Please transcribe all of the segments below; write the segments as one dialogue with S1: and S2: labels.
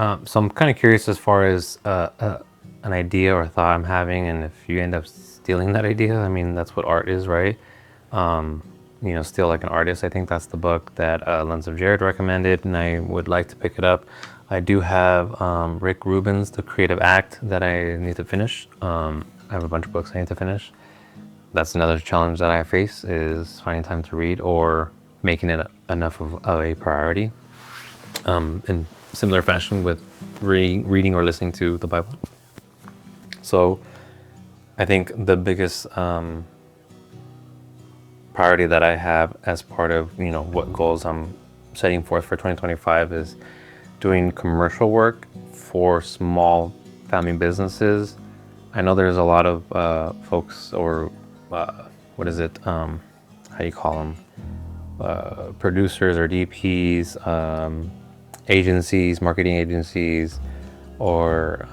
S1: So I'm kind of curious as far as an idea or thought I'm having, and if you end up stealing that idea, I mean that's what art is, right? Steal like an artist. I think that's the book that Lens of Jared recommended, and I would like to pick it up. I do have Rick Rubin's The Creative Act that I need to finish. I have a bunch of books I need to finish. That's another challenge that I face is finding time to read or making it enough of a priority. In similar fashion with reading or listening to the Bible. So I think the biggest priority that I have as part of what goals I'm setting forth for 2025 is doing commercial work for small family businesses. I know there's a lot of folks, or what is it? How do you call them? Producers or DPs, agencies, marketing agencies, or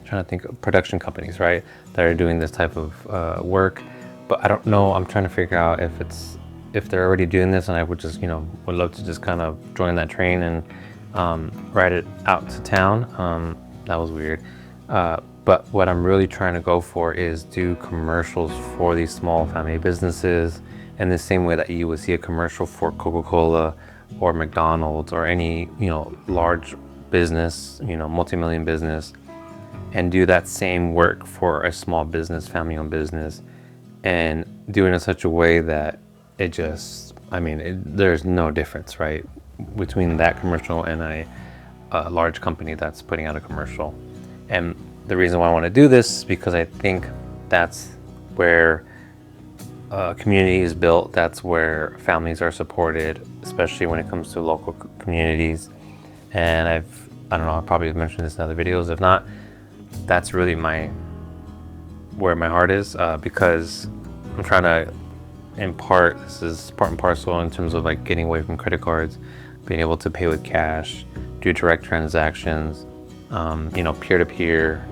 S1: trying to think of production companies, right? That are doing this type of work. But I don't know. I'm trying to figure out if they're already doing this, and I would just would love to just kind of join that train and ride it out to town. That was weird. But what I'm really trying to go for is do commercials for these small family businesses in the same way that you would see a commercial for Coca-Cola or McDonald's or any large business, multi-million business, and do that same work for a small business, family-owned business, and do it in such a way that it just, there's no difference, right, between that commercial and a large company that's putting out a commercial. And the reason why I want to do this is because I think that's where community is built. That's where families are supported, especially when it comes to local communities. And I don't know, I probably mentioned this in other videos. If not, that's really where my heart is, because I'm trying to impart, this is part and parcel in terms of like getting away from credit cards, being able to pay with cash, do direct transactions, peer-to-peer,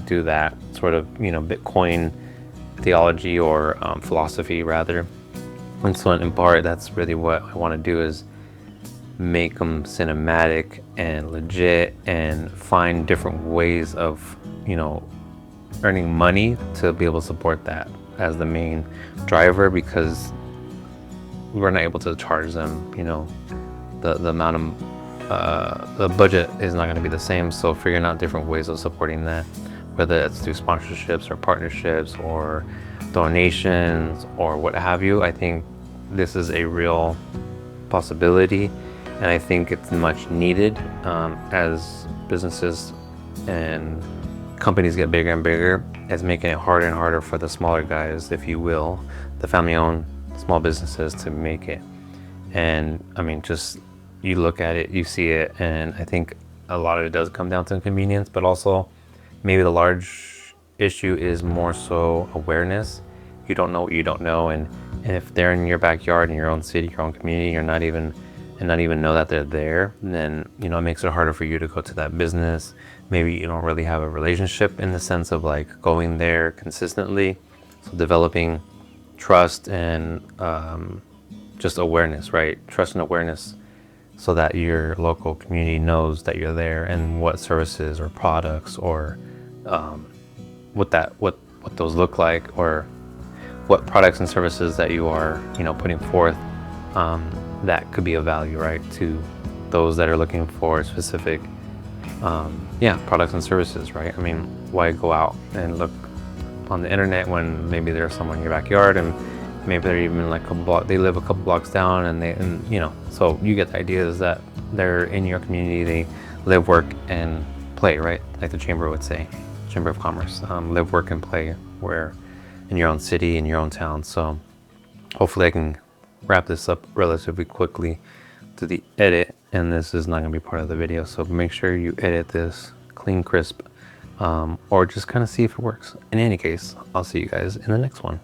S1: do that sort of, Bitcoin theology or philosophy rather. And so in part, that's really what I want to do, is make them cinematic and legit and find different ways of, earning money to be able to support that as the main driver, because we're not able to charge them, the amount of the budget is not going to be the same. So figuring out different ways of supporting that, whether it's through sponsorships or partnerships or donations or what have you, I think this is a real possibility, and I think it's much needed as businesses and companies get bigger and bigger. It's making it harder and harder for the smaller guys, if you will, the family-owned small businesses to make it. And just you look at it, you see it, and I think a lot of it does come down to convenience, but also maybe the large issue is more so awareness. You don't know what you don't know, and if they're in your backyard, in your own city, your own community, you're not even know that they're there, then it makes it harder for you to go to that business. Maybe you don't really have a relationship in the sense of like going there consistently, so developing trust and just awareness, right? Trust and awareness, so that your local community knows that you're there and what services or products or what those look like, or what products and services that you are putting forth that could be of value, right, to those that are looking for specific products and services, right? Why go out and look on the internet when maybe there's someone in your backyard, and maybe they're even like they live a couple blocks down, and so you get the idea is that they're in your community, they live, work, and play, right? Like the Chamber would say, Chamber of Commerce, live, work, and play where in your own city, in your own town. So hopefully I can wrap this up relatively quickly to the edit, and this is not going to be part of the video, so make sure you edit this clean, crisp, or just kind of see if it works. In any case, I'll see you guys in the next one.